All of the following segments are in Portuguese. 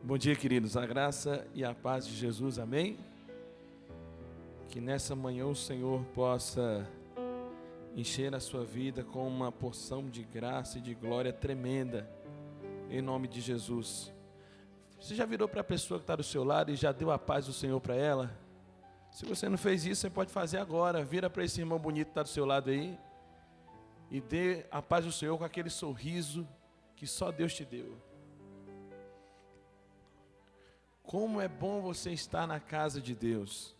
Bom dia, queridos, a graça e a paz de Jesus, amém? Que nessa manhã o Senhor possa encher a sua vida com uma porção de graça e de glória tremenda, em nome de Jesus. Você já virou para a pessoa que está do seu lado e já deu a paz do Senhor para ela? Se você não fez isso, você pode fazer agora. Vira para esse irmão bonito que está do seu lado aí e dê a paz do Senhor com aquele sorriso que só Deus te deu. Como é bom você estar na casa de Deus.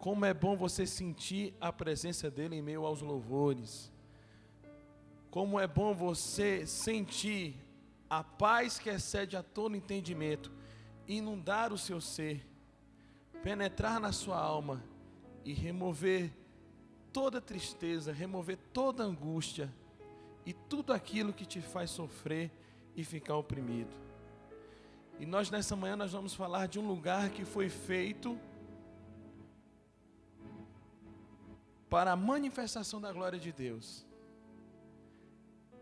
Como é bom você sentir a presença dEle em meio aos louvores. Como é bom você sentir a paz que excede a todo entendimento, inundar o seu ser, penetrar na sua alma e remover toda tristeza, remover toda angústia e tudo aquilo que te faz sofrer e ficar oprimido. E nós nessa manhã nós vamos falar de um lugar que foi feito para a manifestação da glória de Deus.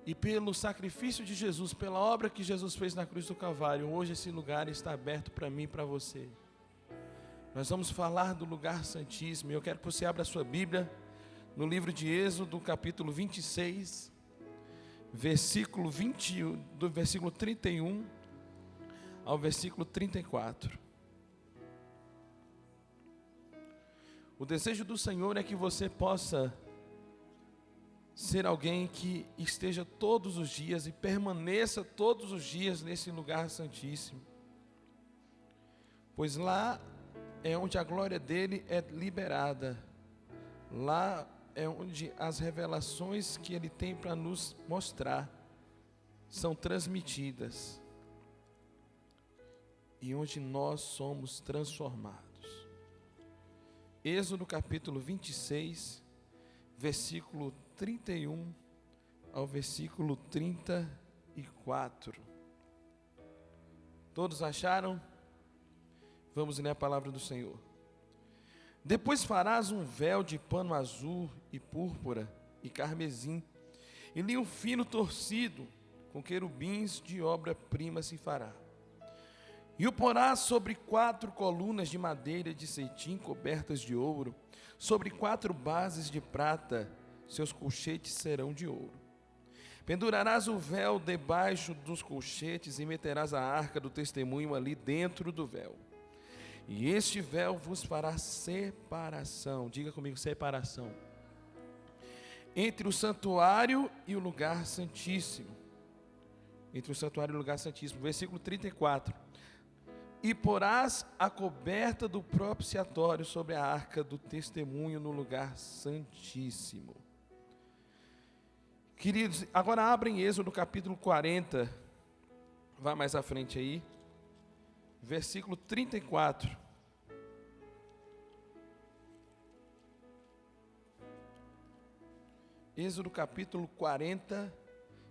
E pelo sacrifício de Jesus, pela obra que Jesus fez na cruz do Calvário, hoje esse lugar está aberto para mim e para você. Nós vamos falar do lugar santíssimo. Eu quero que você abra a sua Bíblia no livro de Êxodo, capítulo 26, versículo 20, do versículo 31 ao versículo 34. O desejo do Senhor é que você possa ser alguém que esteja todos os dias e permaneça todos os dias nesse lugar santíssimo, pois lá é onde a glória dele é liberada, lá é onde as revelações que ele tem para nos mostrar são transmitidas e onde nós somos transformados. Êxodo capítulo 26, versículo 31 ao versículo 34. Todos acharam? Vamos ler a palavra do Senhor. Depois farás um véu de pano azul e púrpura e carmesim, e linho fino torcido, com querubins de obra-prima se fará. E o porás sobre 4 colunas de madeira de cetim cobertas de ouro, sobre 4 bases de prata, seus colchetes serão de ouro. Pendurarás o véu debaixo dos colchetes e meterás a arca do testemunho ali dentro do véu. E este véu vos fará separação, diga comigo, separação, entre o santuário e o lugar santíssimo. Entre o santuário e o lugar santíssimo. Versículo 34. E porás a coberta do propiciatório sobre a arca do testemunho no lugar santíssimo. Queridos, agora abrem Êxodo capítulo 40, vá mais à frente aí, versículo 34. Êxodo capítulo 40,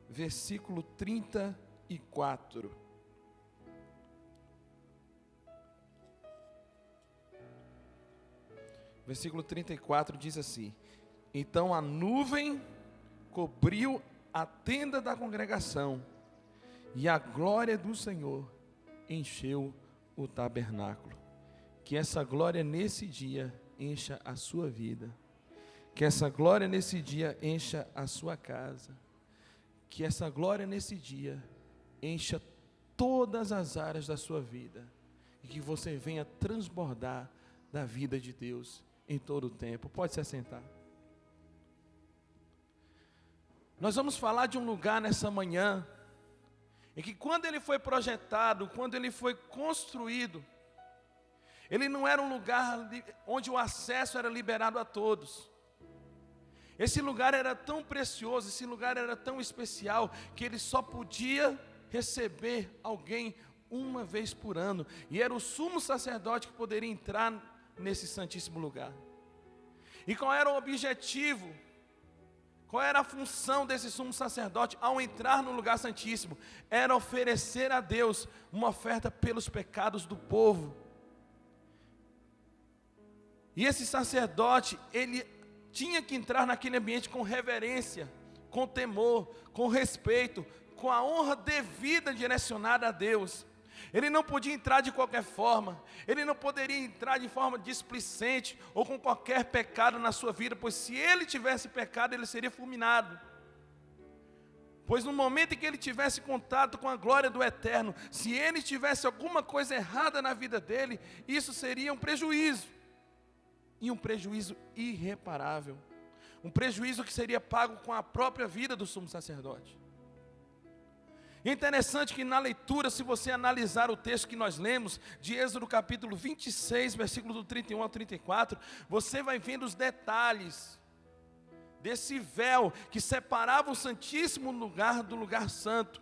versículo 34. Versículo 34 diz assim: então a nuvem cobriu a tenda da congregação, e a glória do Senhor encheu o tabernáculo. Que essa glória nesse dia encha a sua vida, que essa glória nesse dia encha a sua casa, que essa glória nesse dia encha todas as áreas da sua vida, e que você venha transbordar da vida de Deus em todo o tempo. Pode se assentar. Nós vamos falar de um lugar nessa manhã, em que quando ele foi projetado, quando ele foi construído, ele não era um lugar onde o acesso era liberado a todos. Esse lugar era tão precioso, esse lugar era tão especial, que ele só podia receber alguém uma vez por ano, e era o sumo sacerdote que poderia entrar nesse santíssimo lugar. E qual era o objetivo? Qual era a função desse sumo sacerdote ao entrar no lugar santíssimo? Era oferecer a Deus uma oferta pelos pecados do povo. E esse sacerdote, ele tinha que entrar naquele ambiente com reverência, com temor, com respeito, com a honra devida direcionada a Deus. Ele não podia entrar de qualquer forma. Ele não poderia entrar de forma displicente ou com qualquer pecado na sua vida, pois se ele tivesse pecado, ele seria fulminado. Pois no momento em que ele tivesse contato com a glória do Eterno, se ele tivesse alguma coisa errada na vida dele, isso seria um prejuízo. E um prejuízo irreparável. Um prejuízo que seria pago com a própria vida do sumo sacerdote. É interessante que na leitura, se você analisar o texto que nós lemos, de Êxodo capítulo 26, versículo do 31 ao 34, você vai vendo os detalhes desse véu que separava o Santíssimo Lugar do lugar santo.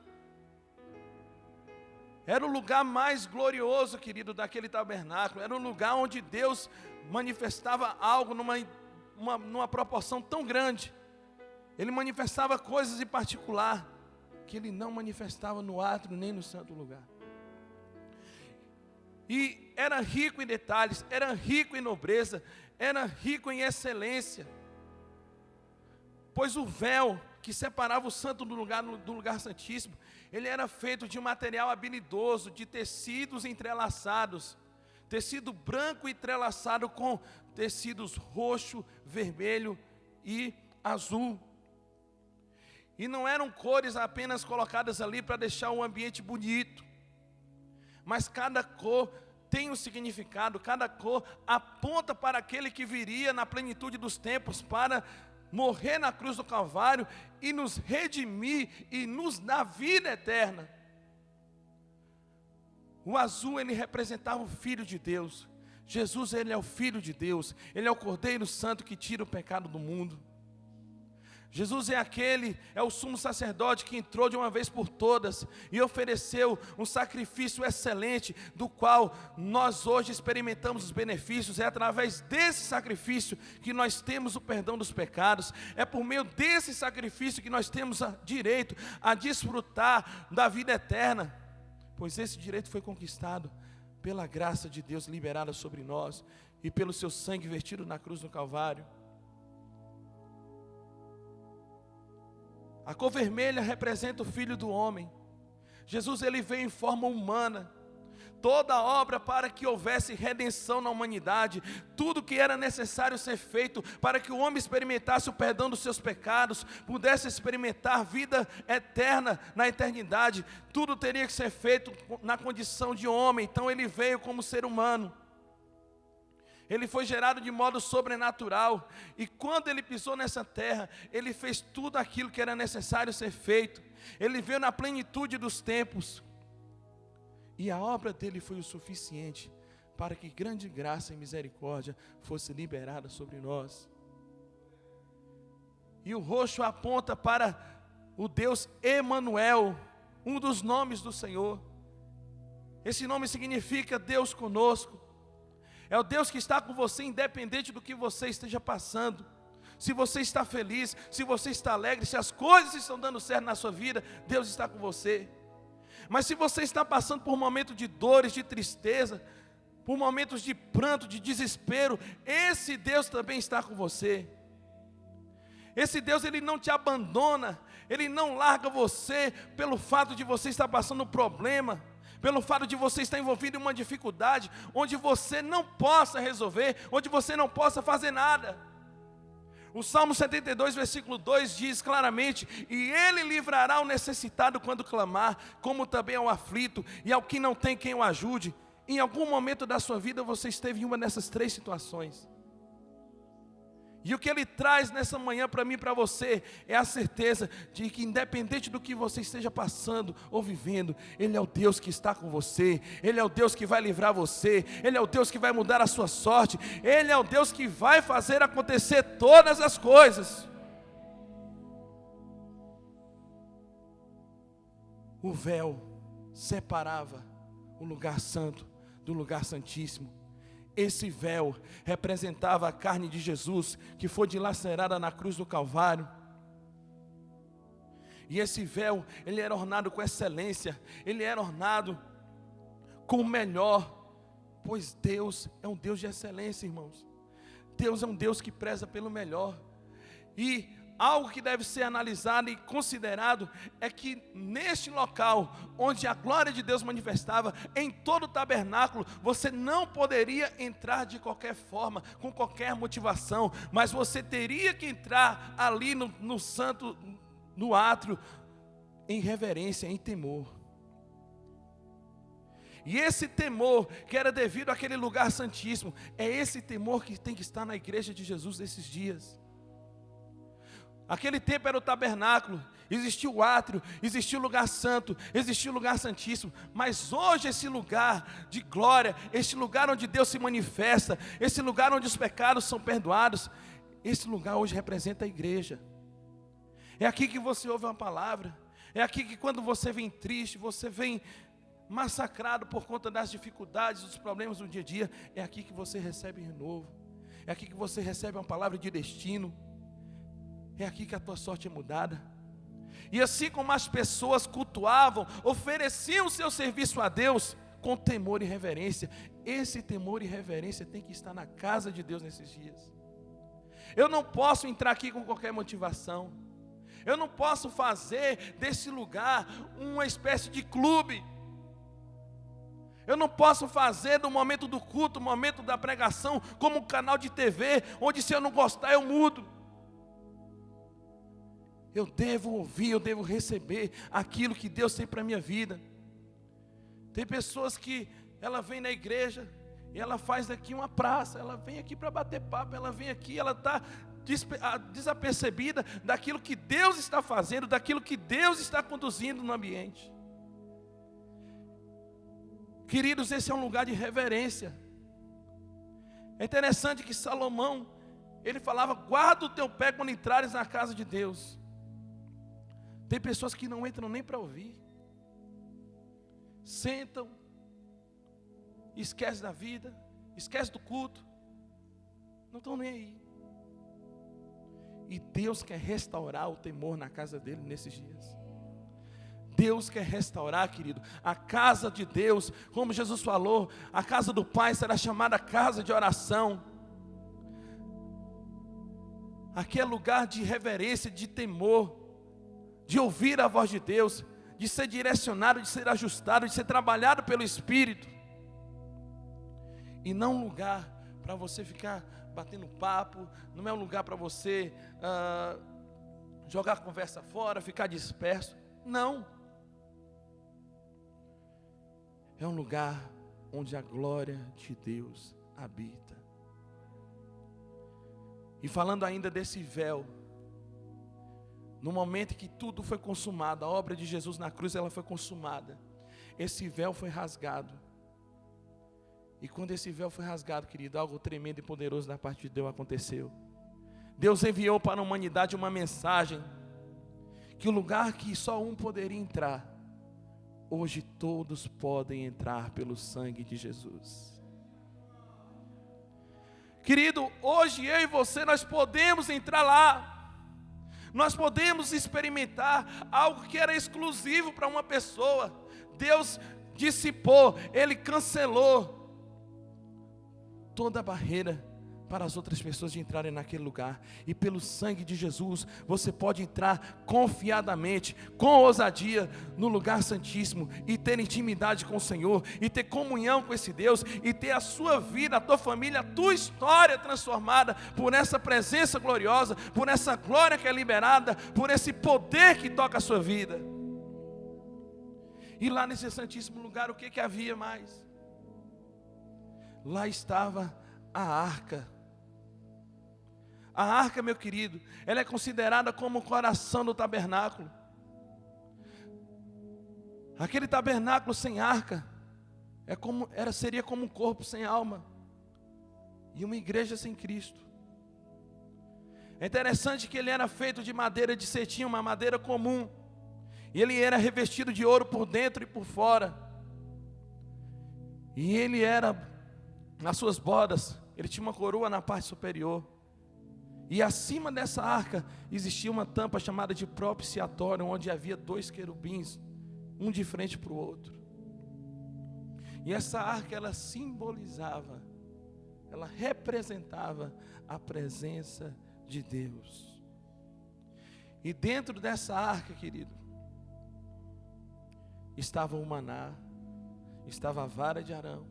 Era o lugar mais glorioso, querido, daquele tabernáculo. Era um lugar onde Deus manifestava algo numa proporção tão grande. Ele manifestava coisas em particular que ele não manifestava no átrio nem no santo lugar. E era rico em detalhes, era rico em nobreza, era rico em excelência. Pois o véu que separava o santo do lugar santíssimo, ele era feito de um material habilidoso, de tecidos entrelaçados, tecido branco entrelaçado com tecidos roxo, vermelho e azul. E não eram cores apenas colocadas ali para deixar o ambiente bonito, mas cada cor tem um significado, cada cor aponta para aquele que viria na plenitude dos tempos para morrer na cruz do Calvário e nos redimir e nos dar vida eterna. O azul, ele representava o Filho de Deus. Jesus, ele é o Filho de Deus, ele é o Cordeiro Santo que tira o pecado do mundo. Jesus é o sumo sacerdote que entrou de uma vez por todas e ofereceu um sacrifício excelente, do qual nós hoje experimentamos os benefícios. É através desse sacrifício que nós temos o perdão dos pecados. É por meio desse sacrifício que nós temos direito a desfrutar da vida eterna, pois esse direito foi conquistado pela graça de Deus liberada sobre nós e pelo seu sangue vertido na cruz do Calvário. A cor vermelha representa o Filho do Homem. Jesus, ele veio em forma humana. Toda a obra para que houvesse redenção na humanidade, tudo que era necessário ser feito para que o homem experimentasse o perdão dos seus pecados, pudesse experimentar vida eterna na eternidade, tudo teria que ser feito na condição de homem. Então ele veio como ser humano. Ele foi gerado de modo sobrenatural, e quando ele pisou nessa terra, ele fez tudo aquilo que era necessário ser feito. Ele veio na plenitude dos tempos, e a obra dele foi o suficiente para que grande graça e misericórdia fosse liberada sobre nós. E o roxo aponta para o Deus Emanuel, um dos nomes do Senhor. Esse nome significa Deus conosco. É o Deus que está com você, independente do que você esteja passando. Se você está feliz, se você está alegre, se as coisas estão dando certo na sua vida, Deus está com você. Mas se você está passando por momentos de dores, de tristeza, por momentos de pranto, de desespero, esse Deus também está com você. Esse Deus, ele não te abandona, ele não larga você pelo fato de você estar passando um problema, pelo fato de você estar envolvido em uma dificuldade, onde você não possa resolver, onde você não possa fazer nada. O Salmo 72, versículo 2 diz claramente: e Ele livrará o necessitado quando clamar, como também ao aflito, e ao que não tem quem o ajude. Em algum momento da sua vida você esteve em uma dessas três situações. E o que Ele traz nessa manhã para mim e para você é a certeza de que, independente do que você esteja passando ou vivendo, Ele é o Deus que está com você, Ele é o Deus que vai livrar você, Ele é o Deus que vai mudar a sua sorte, Ele é o Deus que vai fazer acontecer todas as coisas. O véu separava o lugar santo do lugar santíssimo. Esse véu representava a carne de Jesus, que foi dilacerada na cruz do Calvário. E esse véu, ele era ornado com excelência, ele era ornado com o melhor, pois Deus é um Deus de excelência, irmãos. Deus é um Deus que preza pelo melhor. E algo que deve ser analisado e considerado é que neste local onde a glória de Deus manifestava, em todo o tabernáculo, você não poderia entrar de qualquer forma, com qualquer motivação, mas você teria que entrar ali no santo, no átrio, em reverência, em temor. E esse temor que era devido àquele lugar santíssimo, é esse temor que tem que estar na igreja de Jesus nesses dias. Aquele tempo era o tabernáculo, existia o átrio, existia o lugar santo, existia o lugar santíssimo, mas hoje esse lugar de glória, esse lugar onde Deus se manifesta, esse lugar onde os pecados são perdoados, esse lugar hoje representa a igreja. É aqui que você ouve uma palavra, é aqui que quando você vem triste, você vem massacrado por conta das dificuldades, dos problemas do dia a dia, é aqui que você recebe renovo, é aqui que você recebe uma palavra de destino, é aqui que a tua sorte é mudada. E assim como as pessoas cultuavam, ofereciam o seu serviço a Deus com temor e reverência, esse temor e reverência tem que estar na casa de Deus nesses dias. Eu não posso entrar aqui com qualquer motivação, eu não posso fazer desse lugar uma espécie de clube. Eu não posso fazer do momento do culto, do momento da pregação, como um canal de TV, onde se eu não gostar eu mudo. Eu devo ouvir, eu devo receber aquilo que Deus tem para a minha vida. Tem pessoas que ela vem na igreja e ela faz daqui uma praça, ela vem aqui para bater papo, ela vem aqui, ela está desapercebida daquilo que Deus está fazendo, daquilo que Deus está conduzindo no ambiente. Queridos, esse é um lugar de reverência. É interessante que Salomão, ele falava: guarda o teu pé quando entrares na casa de Deus. Tem pessoas que não entram nem para ouvir, sentam, esquecem da vida, esquecem do culto, não estão nem aí. E Deus quer restaurar o temor na casa dele nesses dias. Deus quer restaurar, querido, a casa de Deus, como Jesus falou, a casa do Pai será chamada casa de oração. Aqui é lugar de reverência, de temor, de ouvir a voz de Deus, de ser direcionado, de ser ajustado, de ser trabalhado pelo Espírito. E não um lugar para você ficar batendo papo, não é um lugar para você jogar a conversa fora, ficar disperso. Não. É um lugar onde a glória de Deus habita. E falando ainda desse véu, no momento que tudo foi consumado, a obra de Jesus na cruz, ela foi consumada, esse véu foi rasgado. E quando esse véu foi rasgado, querido, algo tremendo e poderoso da parte de Deus aconteceu. Deus enviou para a humanidade uma mensagem, que o lugar que só um poderia entrar, hoje todos podem entrar pelo sangue de Jesus. Querido, hoje eu e você, nós podemos entrar lá. Nós podemos experimentar algo que era exclusivo para uma pessoa. Deus dissipou, Ele cancelou toda a barreira para as outras pessoas de entrarem naquele lugar. E pelo sangue de Jesus, você pode entrar confiadamente, com ousadia, no lugar santíssimo, e ter intimidade com o Senhor, e ter comunhão com esse Deus, e ter a sua vida, a tua família, a tua história transformada por essa presença gloriosa, por essa glória que é liberada, por esse poder que toca a sua vida. E lá nesse santíssimo lugar, o que havia mais? Lá estava a arca. A arca, meu querido, ela é considerada como o coração do tabernáculo. Aquele tabernáculo sem arca seria como um corpo sem alma, e uma igreja sem Cristo. É interessante que ele era feito de madeira de cetim, uma madeira comum, e ele era revestido de ouro por dentro e por fora, e ele era, nas suas bordas, ele tinha uma coroa na parte superior. E acima dessa arca existia uma tampa chamada de propiciatório, onde havia 2 querubins, um de frente para o outro. E essa arca, ela simbolizava, ela representava a presença de Deus. E dentro dessa arca, querido, estava o maná, estava a vara de Arão,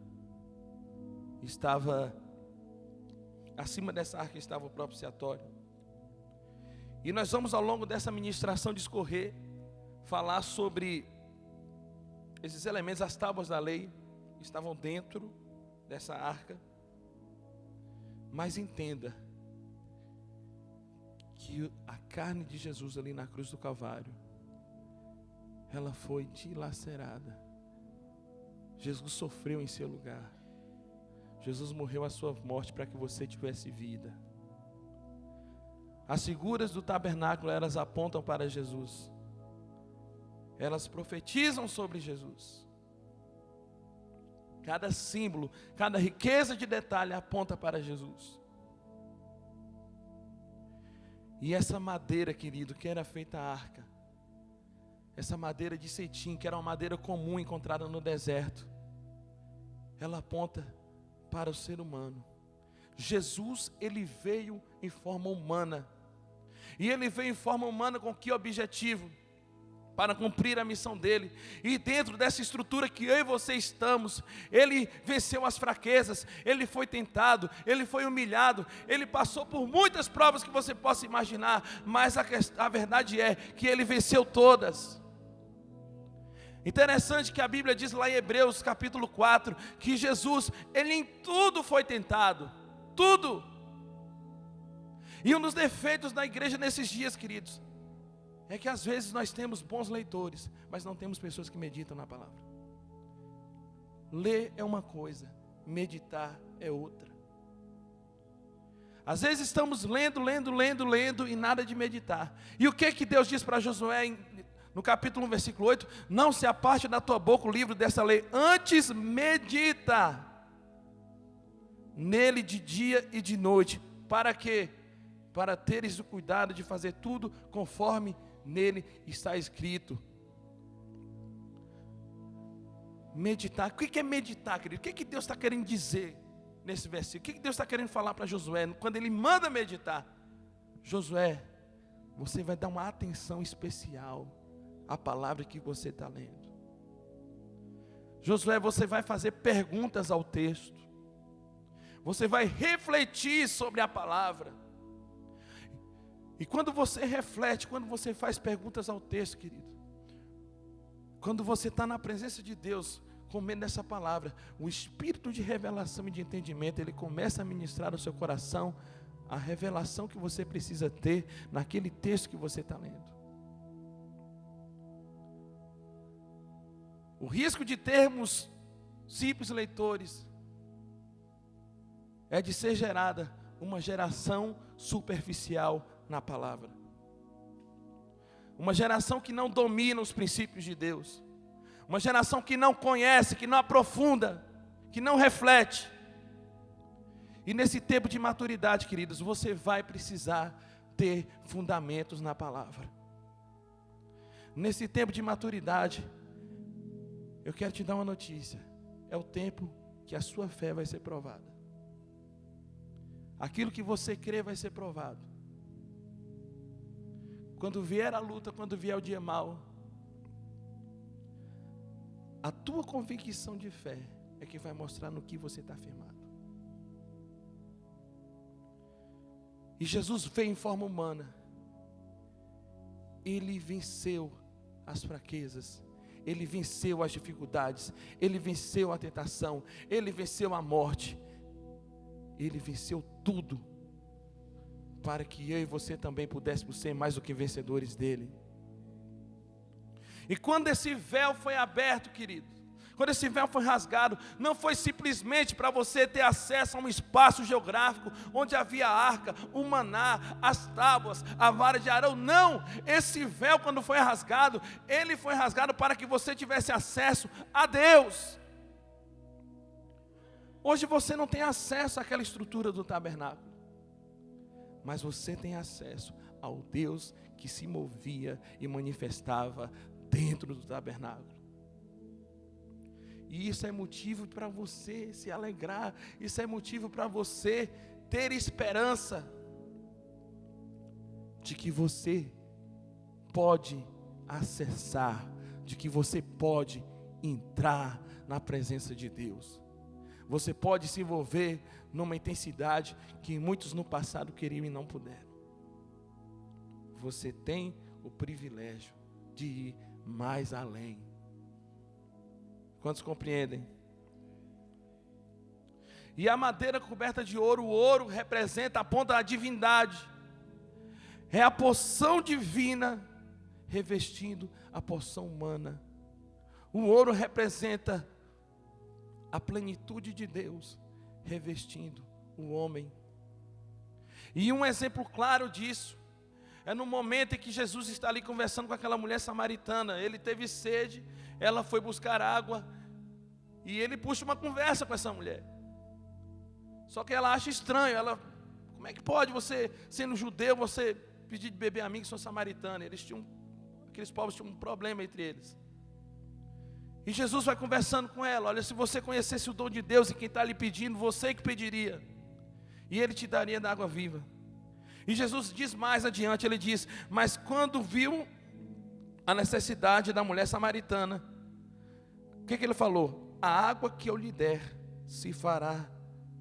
estava, acima dessa arca estava o propiciatório. E nós vamos ao longo dessa ministração discorrer, falar sobre esses elementos. As tábuas da lei estavam dentro dessa arca. Mas entenda que a carne de Jesus ali na cruz do Calvário, ela foi dilacerada. Jesus sofreu em seu lugar. Jesus morreu a sua morte para que você tivesse vida. As figuras do tabernáculo, elas apontam para Jesus. Elas profetizam sobre Jesus. Cada símbolo, cada riqueza de detalhe aponta para Jesus. E essa madeira, querido, que era feita a arca, essa madeira de cetim, que era uma madeira comum encontrada no deserto, ela aponta para o ser humano. Jesus, ele veio em forma humana. E ele veio em forma humana com que objetivo? Para cumprir a missão dele. E dentro dessa estrutura que eu e você estamos, ele venceu as fraquezas, ele foi tentado, ele foi humilhado, ele passou por muitas provas que você possa imaginar, mas a verdade é que ele venceu todas. Interessante que a Bíblia diz lá em Hebreus capítulo 4, que Jesus, ele em tudo foi tentado, tudo. E um dos defeitos da igreja nesses dias, queridos, é que às vezes nós temos bons leitores, mas não temos pessoas que meditam na palavra. Ler é uma coisa, meditar é outra. Às vezes estamos lendo e nada de meditar. E o que Deus diz para Josué no capítulo 1, versículo 8? Não se aparte da tua boca o livro dessa lei, antes medita nele de dia e de noite. Para quê? Para teres o cuidado de fazer tudo conforme nele está escrito. Meditar. O que é meditar, querido? O que Deus está querendo dizer nesse versículo? O que Deus está querendo falar para Josué quando ele manda meditar? Josué, você vai dar uma atenção especial à palavra que você está lendo. Josué, você vai fazer perguntas ao texto. Você vai refletir sobre a palavra. E quando você reflete, quando você faz perguntas ao texto, querido, quando você está na presença de Deus, comendo essa palavra, o espírito de revelação e de entendimento, ele começa a ministrar no seu coração a revelação que você precisa ter naquele texto que você está lendo. O risco de termos simples leitores é de ser gerada uma geração superficial na palavra. Uma geração que não domina os princípios de Deus. Uma geração que não conhece, que não aprofunda, que não reflete. E nesse tempo de maturidade, queridos, você vai precisar ter fundamentos na palavra. Nesse tempo de maturidade, eu quero te dar uma notícia. É o tempo que a sua fé vai ser provada. Aquilo que você crê vai ser provado. Quando vier a luta, quando vier o dia mau, a tua convicção de fé é que vai mostrar no que você está firmado. E Jesus veio em forma humana. Ele venceu as fraquezas, ele venceu as dificuldades, ele venceu a tentação, ele venceu a morte, ele venceu tudo, para que eu e você também pudéssemos ser mais do que vencedores dele. E quando esse véu foi aberto, querido, quando esse véu foi rasgado, não foi simplesmente para você ter acesso a um espaço geográfico, onde havia a arca, o maná, as tábuas, a vara de Arão. Não, esse véu quando foi rasgado, ele foi rasgado para que você tivesse acesso a Deus. Hoje você não tem acesso àquela estrutura do tabernáculo, mas você tem acesso ao Deus que se movia e manifestava dentro do tabernáculo. E isso é motivo para você se alegrar, isso é motivo para você ter esperança de que você pode acessar, de que você pode entrar na presença de Deus. Você pode se envolver numa intensidade que muitos no passado queriam e não puderam. Você tem o privilégio de ir mais além. Quantos compreendem? E a madeira coberta de ouro, o ouro representa, aponta a divindade. É a porção divina revestindo a porção humana. O ouro representa a plenitude de Deus revestindo o homem. E um exemplo claro disso é no momento em que Jesus está ali conversando com aquela mulher samaritana. Ele teve sede, ela foi buscar água e ele puxa uma conversa com essa mulher. Só que ela acha estranho, como é que pode você, sendo judeu, você pedir de beber a mim que sou samaritana? Aqueles povos tinham um problema entre eles. E Jesus vai conversando com ela: olha, se você conhecesse o dom de Deus e quem está lhe pedindo, você que pediria, e Ele te daria da água viva. E Jesus diz mais adiante, Ele diz: mas quando viu a necessidade da mulher samaritana, o que Ele falou? A água que eu lhe der, se fará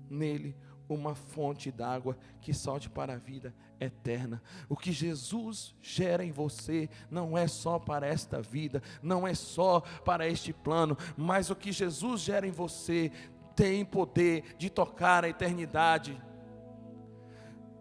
nele uma fonte d'água que salte para a vida eterna. O que Jesus gera em você não é só para esta vida, não é só para este plano, mas o que Jesus gera em você tem poder de tocar a eternidade.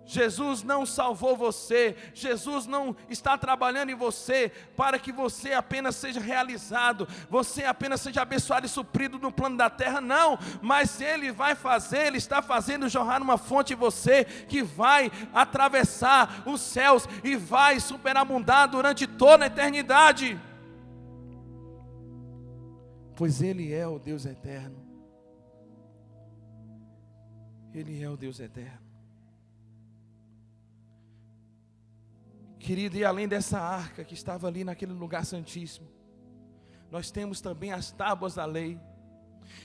Jesus não salvou você, Jesus não está trabalhando em você para que você apenas seja realizado, você apenas seja abençoado e suprido no plano da terra, não, mas Ele vai fazer, Ele está fazendo jorrar uma fonte em você, que vai atravessar os céus e vai superabundar durante toda a eternidade, pois Ele é o Deus eterno, Ele é o Deus eterno. Querido, e além dessa arca que estava ali naquele lugar santíssimo, nós temos também as tábuas da lei.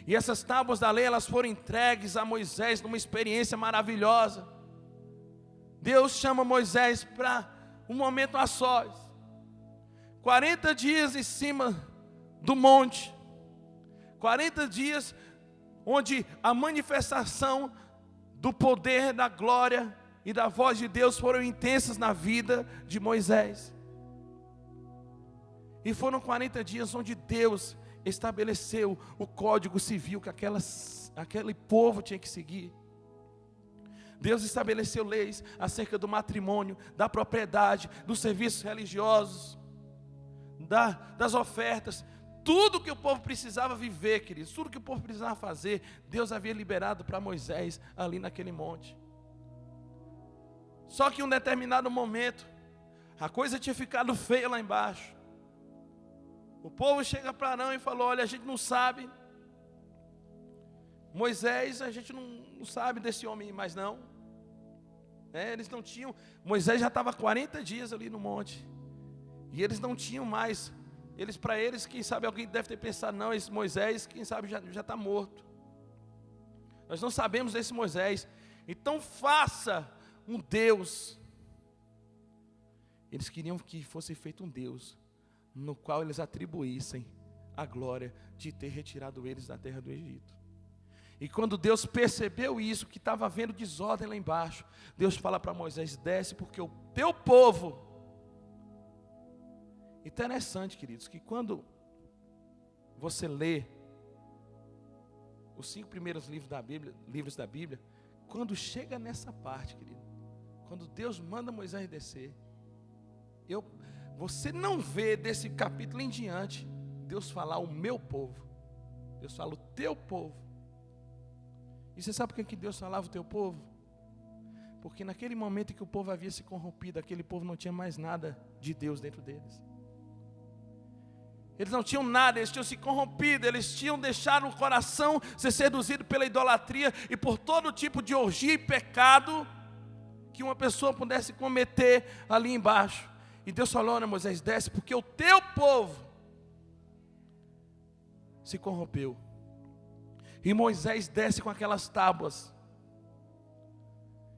E essas tábuas da lei, elas foram entregues a Moisés numa experiência maravilhosa. Deus chama Moisés para um momento a sós. 40 dias em cima do monte. 40 dias onde a manifestação do poder, da glória e da voz de Deus foram intensas na vida de Moisés. E foram 40 dias onde Deus estabeleceu o código civil que aquele povo tinha que seguir. Deus estabeleceu leis acerca do matrimônio, da propriedade, dos serviços religiosos, das ofertas. Tudo que o povo precisava viver, queridos, tudo que o povo precisava fazer, Deus havia liberado para Moisés ali naquele monte. Só que em um determinado momento, a coisa tinha ficado feia lá embaixo. O povo chega para Arão e falou: olha, a gente não sabe, Moisés, a gente não sabe desse homem mais não. Eles não tinham, Moisés já estava 40 dias ali no monte, e eles não tinham mais, para eles, quem sabe alguém deve ter pensado: não, esse Moisés, quem sabe já está morto. Nós não sabemos desse Moisés, então faça um Deus. Eles queriam que fosse feito um Deus no qual eles atribuíssem a glória de ter retirado eles da terra do Egito. E quando Deus percebeu isso, que estava havendo desordem lá embaixo, Deus fala para Moisés: desce, porque o teu povo... Interessante, queridos, que quando você lê os 5 primeiros livros da Bíblia, quando chega nessa parte, querido, quando Deus manda Moisés descer, você não vê desse capítulo em diante Deus falar o meu povo. Deus fala o teu povo. E você sabe por que Deus falava o teu povo? Porque naquele momento em que o povo havia se corrompido, aquele povo não tinha mais nada de Deus dentro deles. Eles não tinham nada, eles tinham se corrompido, eles tinham deixado o coração ser seduzido pela idolatria e por todo tipo de orgia e pecado que uma pessoa pudesse cometer ali embaixo. E Deus falou: olha, Moisés, desce, porque o teu povo se corrompeu. E Moisés desce com aquelas tábuas.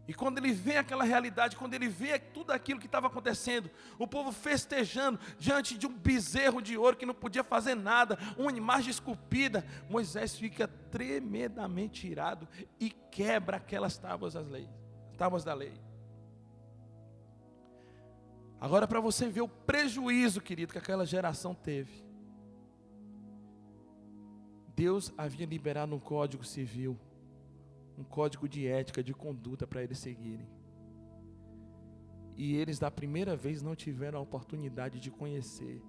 E quando ele vê aquela realidade, quando ele vê tudo aquilo que estava acontecendo, o povo festejando diante de um bezerro de ouro que não podia fazer nada, uma imagem esculpida, Moisés fica tremendamente irado e quebra aquelas tábuas da lei. Agora, para você ver o prejuízo, querido, que aquela geração teve. Deus havia liberado um código civil, um código de ética, de conduta para eles seguirem. E eles da primeira vez não tiveram a oportunidade de conhecer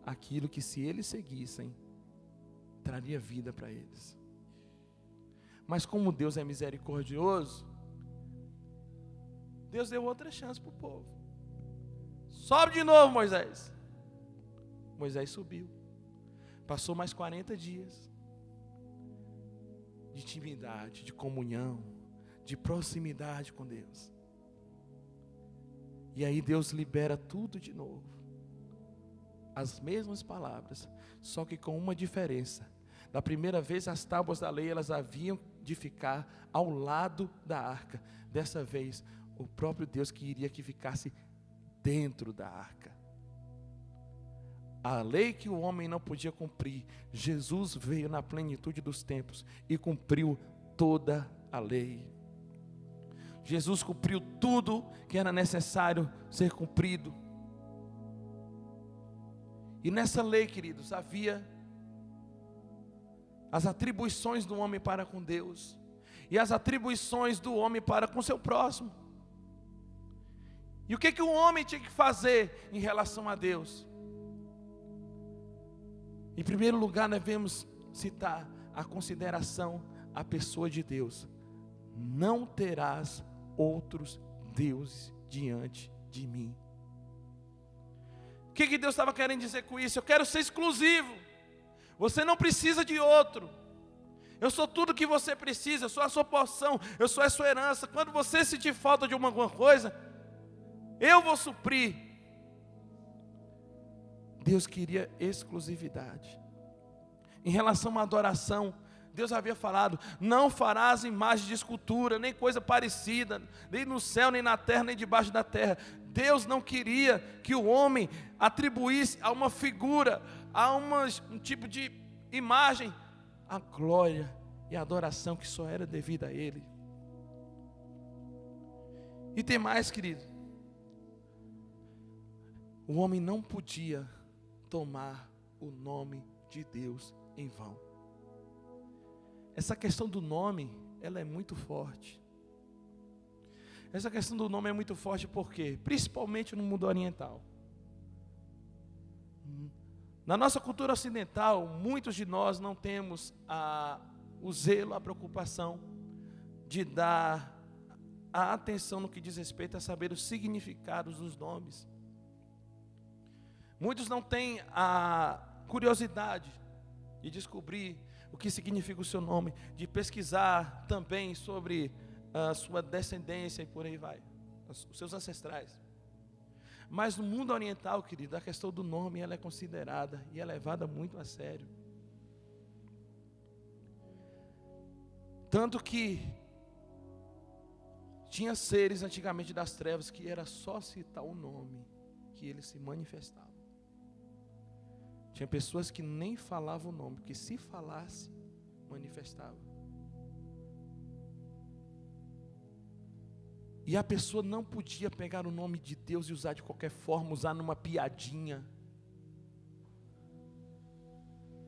aquilo que, se eles seguissem, traria vida para eles. Mas como Deus é misericordioso, Deus deu outra chance para o povo. Sobe de novo, Moisés. Moisés subiu. Passou mais 40 dias de intimidade, de comunhão, de proximidade com Deus. E aí Deus libera tudo de novo. As mesmas palavras, só que com uma diferença. Da primeira vez as tábuas da lei, elas haviam de ficar ao lado da arca. Dessa vez, o próprio Deus queria que ficasse dentro da arca. A lei que o homem não podia cumprir, Jesus veio na plenitude dos tempos e cumpriu toda a lei. Jesus cumpriu tudo que era necessário ser cumprido. E nessa lei, queridos, havia as atribuições do homem para com Deus e as atribuições do homem para com seu próximo. E o que o homem tinha que fazer em relação a Deus? Em primeiro lugar, nós devemos citar a consideração à pessoa de Deus. Não terás outros deuses diante de mim. O que Deus estava querendo dizer com isso? Eu quero ser exclusivo. Você não precisa de outro. Eu sou tudo que você precisa, eu sou a sua porção, eu sou a sua herança. Quando você sentir falta de alguma coisa, eu vou suprir. Deus queria exclusividade. Em relação à adoração, Deus havia falado: não farás imagem de escultura, nem coisa parecida, nem no céu, nem na terra, nem debaixo da terra. Deus não queria que o homem atribuísse a uma figura, a um tipo de imagem, a glória e a adoração que só era devida a Ele. E tem mais, querido. O homem não podia tomar o nome de Deus em vão. Essa questão do nome, ela é muito forte. Essa questão do nome é muito forte porque, principalmente no mundo oriental. Na nossa cultura ocidental, muitos de nós não temos o zelo, a preocupação de dar a atenção no que diz respeito a saber os significados dos nomes. Muitos não têm a curiosidade de descobrir o que significa o seu nome, de pesquisar também sobre a sua descendência e por aí vai, os seus ancestrais. Mas no mundo oriental, querido, a questão do nome, ela é considerada e é levada muito a sério. Tanto que tinha seres antigamente das trevas que era só citar o nome que eles se manifestavam. Tinha pessoas que nem falavam o nome, porque se falasse, manifestava. E a pessoa não podia pegar o nome de Deus e usar de qualquer forma, usar numa piadinha,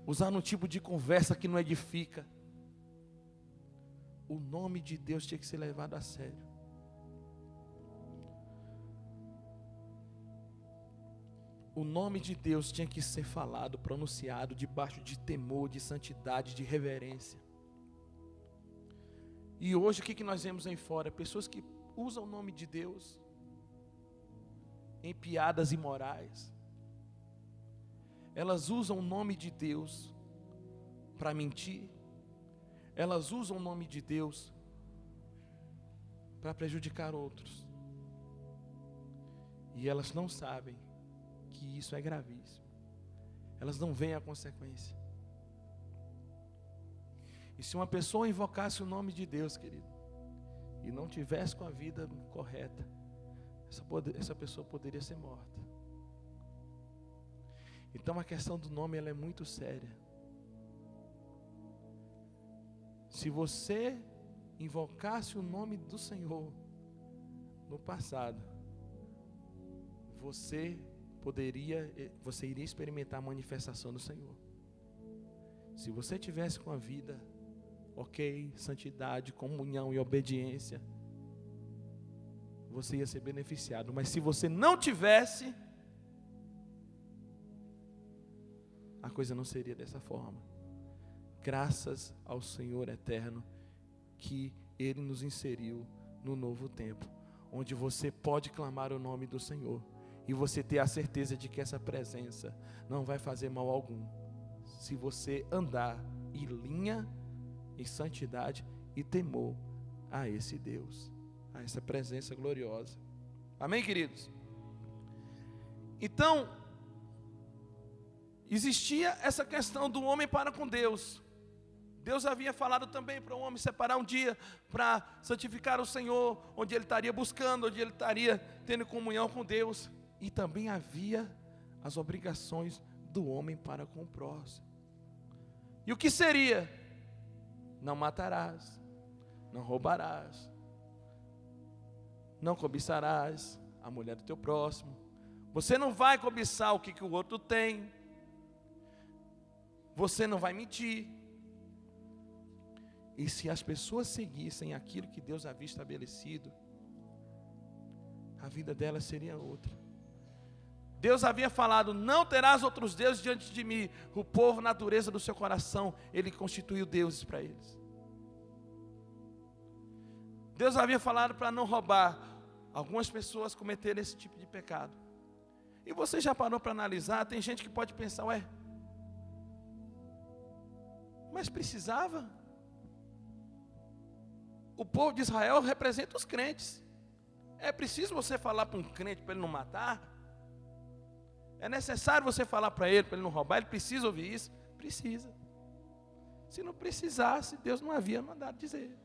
usar num tipo de conversa que não edifica. O nome de Deus tinha que ser levado a sério. O nome de Deus tinha que ser falado, pronunciado, debaixo de temor, de santidade, de reverência. E hoje o que nós vemos aí fora? Pessoas que usam o nome de Deus em piadas imorais. Elas usam o nome de Deus para mentir. Elas usam o nome de Deus para prejudicar outros. E elas não sabem que isso é gravíssimo. Elas não veem a consequência. E se uma pessoa invocasse o nome de Deus, querido, e não tivesse com a vida correta, essa pessoa poderia ser morta. Então a questão do nome, ela é muito séria. Se você invocasse o nome do Senhor no passado, você iria experimentar a manifestação do Senhor. Se você tivesse com a vida ok, santidade, comunhão e obediência, você ia ser beneficiado. Mas se você não tivesse, a coisa não seria dessa forma. Graças ao Senhor eterno, que Ele nos inseriu no novo tempo, onde você pode clamar o nome do Senhor, e você ter a certeza de que essa presença não vai fazer mal algum, se você andar em linha, em santidade e temor a esse Deus, a essa presença gloriosa. Amém, queridos? Então, existia essa questão do homem para com Deus. Deus havia falado também para o homem separar um dia para santificar o Senhor, onde ele estaria buscando, onde ele estaria tendo comunhão com Deus. E também havia as obrigações do homem para com o próximo. E o que seria? Não matarás, não roubarás, não cobiçarás a mulher do teu próximo. Você não vai cobiçar o que o outro tem. Você não vai mentir. E se as pessoas seguissem aquilo que Deus havia estabelecido, a vida delas seria outra. Deus havia falado: não terás outros deuses diante de mim. O povo, natureza do seu coração, Ele constituiu deuses para eles. Deus havia falado para não roubar. Algumas pessoas cometeram esse tipo de pecado. E você já parou para analisar? Tem gente que pode pensar: ué, mas precisava? O povo de Israel representa os crentes. É preciso você falar para um crente para ele não matar? É necessário você falar para ele não roubar? Ele precisa ouvir isso? Precisa. Se não precisasse, Deus não havia mandado dizer.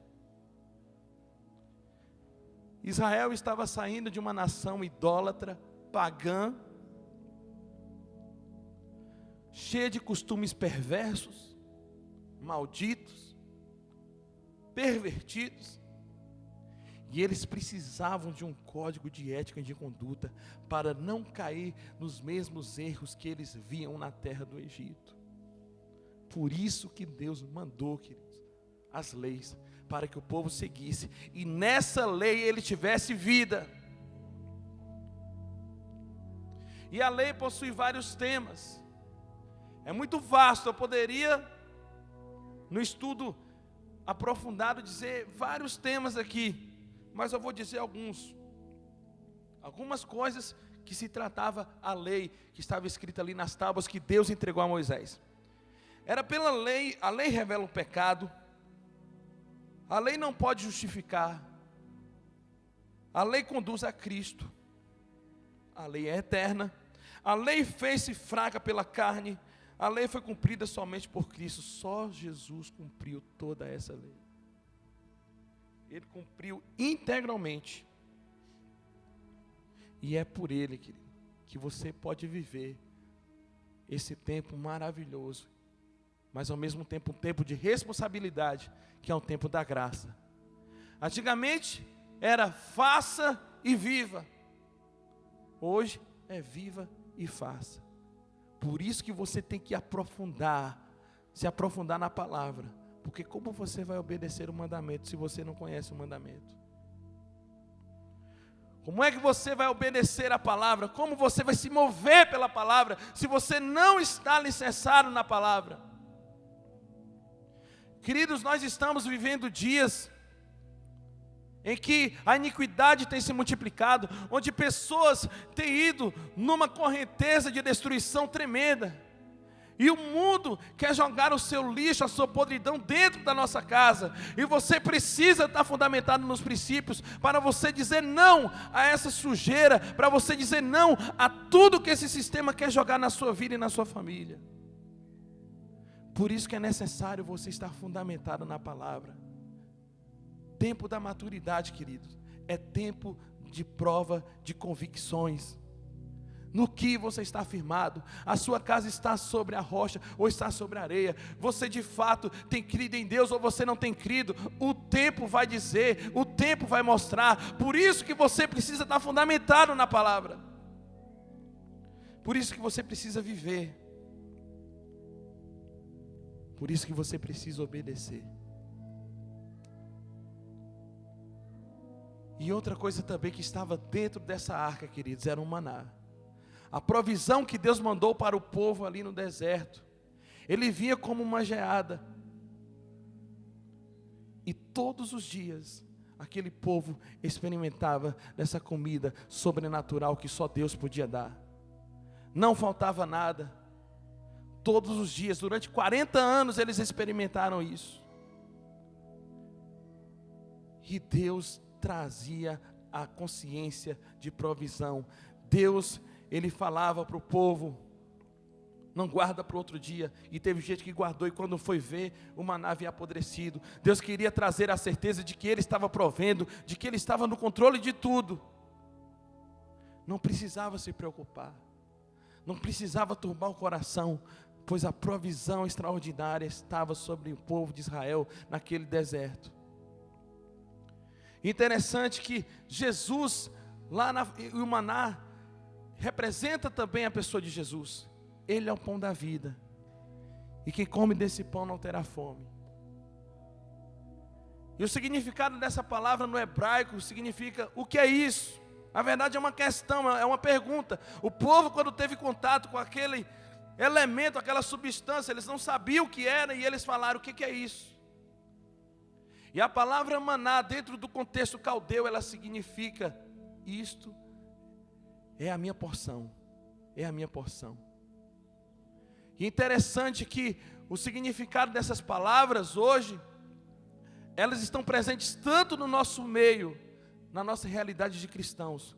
Israel estava saindo de uma nação idólatra, pagã, cheia de costumes perversos, malditos, pervertidos. E eles precisavam de um código de ética e de conduta para não cair nos mesmos erros que eles viam na terra do Egito. Por isso que Deus mandou, queridos, as leis, para que o povo seguisse, e nessa lei ele tivesse vida. E a lei possui vários temas. É muito vasto, eu poderia, no estudo aprofundado, dizer vários temas aqui, mas eu vou dizer algumas coisas que se tratava a lei, que estava escrita ali nas tábuas que Deus entregou a Moisés. Era pela lei, a lei revela o pecado, a lei não pode justificar, a lei conduz a Cristo, a lei é eterna, a lei fez-se fraca pela carne, a lei foi cumprida somente por Cristo. Só Jesus cumpriu toda essa lei. Ele cumpriu integralmente. E é por Ele, querido, que você pode viver esse tempo maravilhoso, mas ao mesmo tempo um tempo de responsabilidade, que é o tempo da graça. Antigamente era faça e viva. Hoje é viva e faça. Por isso que você tem que se aprofundar na palavra. Porque como você vai obedecer o mandamento se você não conhece o mandamento? Como é que você vai obedecer a palavra? Como você vai se mover pela palavra se você não está alicerçado na palavra? Queridos, nós estamos vivendo dias em que a iniquidade tem se multiplicado, onde pessoas têm ido numa correnteza de destruição tremenda, e o mundo quer jogar o seu lixo, a sua podridão dentro da nossa casa, e você precisa estar fundamentado nos princípios, para você dizer não a essa sujeira, para você dizer não a tudo que esse sistema quer jogar na sua vida e na sua família. Por isso que é necessário você estar fundamentado na palavra. Tempo da maturidade, queridos, é tempo de prova de convicções. No que você está firmado? A sua casa está sobre a rocha ou está sobre a areia? Você de fato tem crido em Deus ou você não tem crido? O tempo vai dizer, o tempo vai mostrar. Por isso que você precisa estar fundamentado na palavra. Por isso que você precisa viver. Por isso que você precisa obedecer. E outra coisa também que estava dentro dessa arca, queridos, era um maná. A provisão que Deus mandou para o povo ali no deserto. Ele vinha como uma geada. E todos os dias, aquele povo experimentava dessa comida sobrenatural que só Deus podia dar. Não faltava nada. Todos os dias, durante 40 anos, eles experimentaram isso. E Deus trazia a consciência de provisão. Deus, Ele falava para o povo, não guarda para o outro dia. E teve gente que guardou e quando foi ver, o maná havia apodrecido. Deus queria trazer a certeza de que Ele estava provendo, de que Ele estava no controle de tudo. Não precisava se preocupar, não precisava turbar o coração, pois a provisão extraordinária estava sobre o povo de Israel naquele deserto. Interessante que Jesus, o maná, representa também a pessoa de Jesus. Ele é o pão da vida. E quem come desse pão não terá fome. E o significado dessa palavra no hebraico significa: o que é isso? Na verdade é uma questão, é uma pergunta. O povo, quando teve contato com aquele elemento, aquela substância, eles não sabiam o que era e eles falaram: o que é isso? E a palavra maná, dentro do contexto caldeu, ela significa: isto é a minha porção, é a minha porção. E interessante que o significado dessas palavras hoje, elas estão presentes tanto no nosso meio, na nossa realidade de cristãos,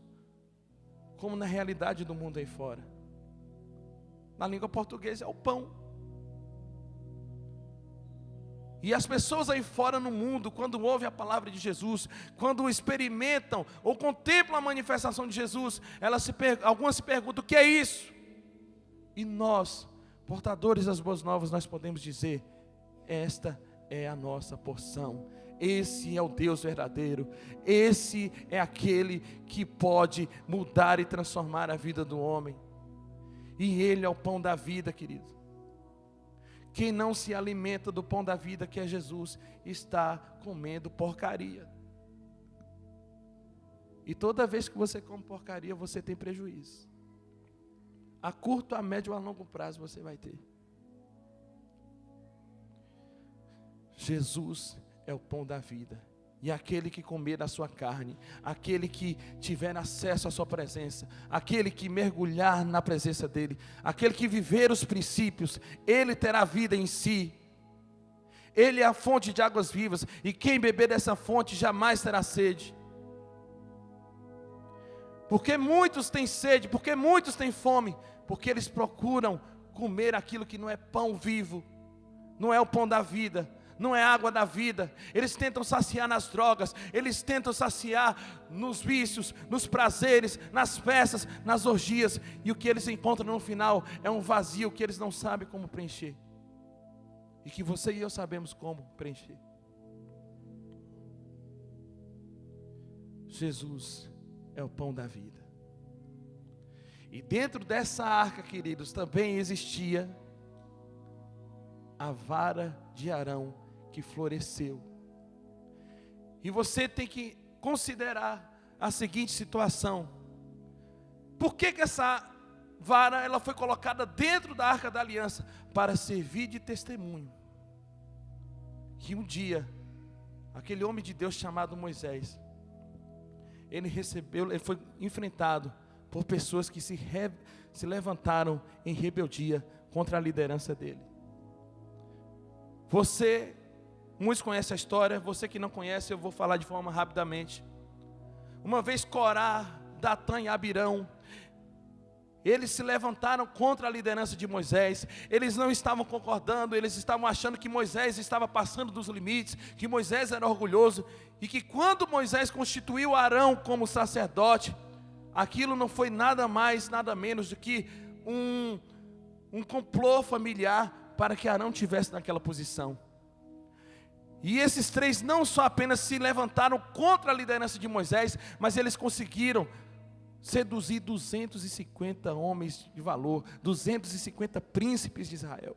como na realidade do mundo aí fora. Na língua portuguesa é o pão. E as pessoas aí fora no mundo, quando ouvem a palavra de Jesus, quando experimentam ou contemplam a manifestação de Jesus, algumas se perguntam: o que é isso? E nós, portadores das boas novas, nós podemos dizer: esta é a nossa porção. Esse é o Deus verdadeiro. Esse é aquele que pode mudar e transformar a vida do homem. E Ele é o pão da vida, querido. Quem não se alimenta do pão da vida, que é Jesus, está comendo porcaria. E toda vez que você come porcaria, você tem prejuízo. A curto, a médio ou a longo prazo você vai ter. Jesus é o pão da vida. E aquele que comer da sua carne, aquele que tiver acesso à sua presença, aquele que mergulhar na presença dEle, aquele que viver os princípios, ele terá vida em si. Ele é a fonte de águas vivas, e quem beber dessa fonte jamais terá sede. Porque muitos têm sede, porque muitos têm fome, porque eles procuram comer aquilo que não é pão vivo, não é o pão da vida, não é água da vida. Eles tentam saciar nas drogas, eles tentam saciar nos vícios, nos prazeres, nas festas, nas orgias, e o que eles encontram no final é um vazio que eles não sabem como preencher, e que você e eu sabemos como preencher. Jesus é o pão da vida. E dentro dessa arca, queridos, também existia a vara de Arão que floresceu. E você tem que considerar a seguinte situação: por que essa vara ela foi colocada dentro da arca da aliança? Para servir de testemunho. Que um dia aquele homem de Deus chamado Moisés, ele foi enfrentado por pessoas que se levantaram em rebeldia contra a liderança dele. Muitos conhecem a história, você que não conhece, eu vou falar de forma rapidamente. Uma vez Corá, Datã e Abirão, eles se levantaram contra a liderança de Moisés. Eles não estavam concordando, eles estavam achando que Moisés estava passando dos limites, que Moisés era orgulhoso, e que quando Moisés constituiu Arão como sacerdote, aquilo não foi nada mais, nada menos do que um complô familiar para que Arão tivesse naquela posição. E esses três não só apenas se levantaram contra a liderança de Moisés, mas eles conseguiram seduzir 250 homens de valor, 250 príncipes de Israel.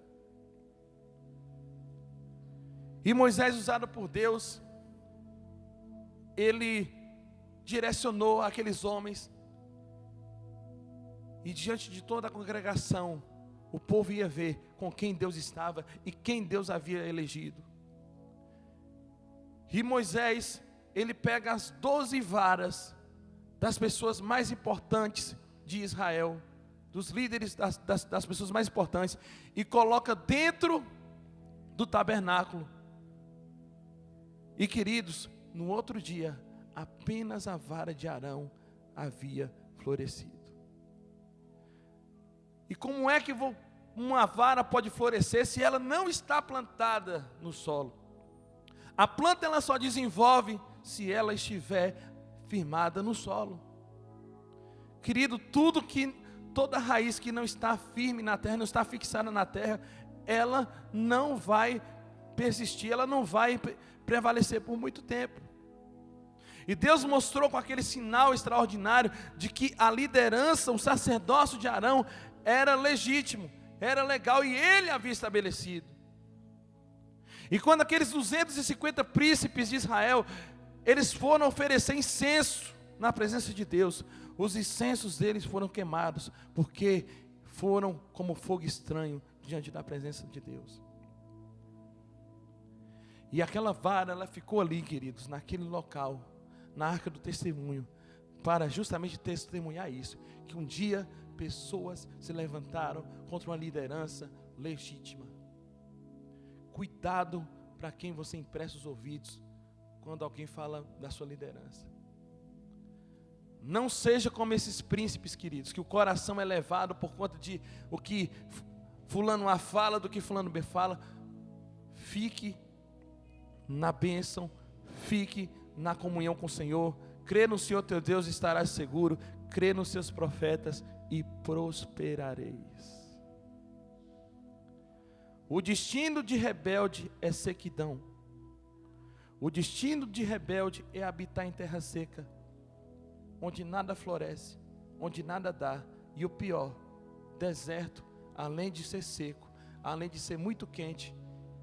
E Moisés, usado por Deus, ele direcionou aqueles homens, e diante de toda a congregação, o povo ia ver com quem Deus estava e quem Deus havia elegido. E Moisés, ele pega as 12 varas das pessoas mais importantes de Israel, dos líderes das pessoas mais importantes, e coloca dentro do tabernáculo. E queridos, no outro dia, apenas a vara de Arão havia florescido. E como é que uma vara pode florescer se ela não está plantada no solo? A planta ela só desenvolve se ela estiver firmada no solo. Querido, toda raiz que não está firme na terra, não está fixada na terra, ela não vai persistir, ela não vai prevalecer por muito tempo. E Deus mostrou com aquele sinal extraordinário de que a liderança, o sacerdócio de Arão era legítimo, era legal e ele havia estabelecido. E quando aqueles 250 príncipes de Israel, eles foram oferecer incenso na presença de Deus, os incensos deles foram queimados, porque foram como fogo estranho diante da presença de Deus. E aquela vara, ela ficou ali, queridos, naquele local, na arca do testemunho, para justamente testemunhar isso, que um dia pessoas se levantaram contra uma liderança legítima. Cuidado para quem você empresta os ouvidos quando alguém fala da sua liderança. Não seja como esses príncipes, queridos, que o coração é levado por conta de o que fulano A fala, do que fulano B fala. Fique na bênção, fique na comunhão com o Senhor, crê no Senhor teu Deus e estarás seguro, crê nos seus profetas e prosperareis. O destino de rebelde é sequidão. O destino de rebelde é habitar em terra seca, onde nada floresce, onde nada dá. E o pior, deserto, além de ser seco, além de ser muito quente,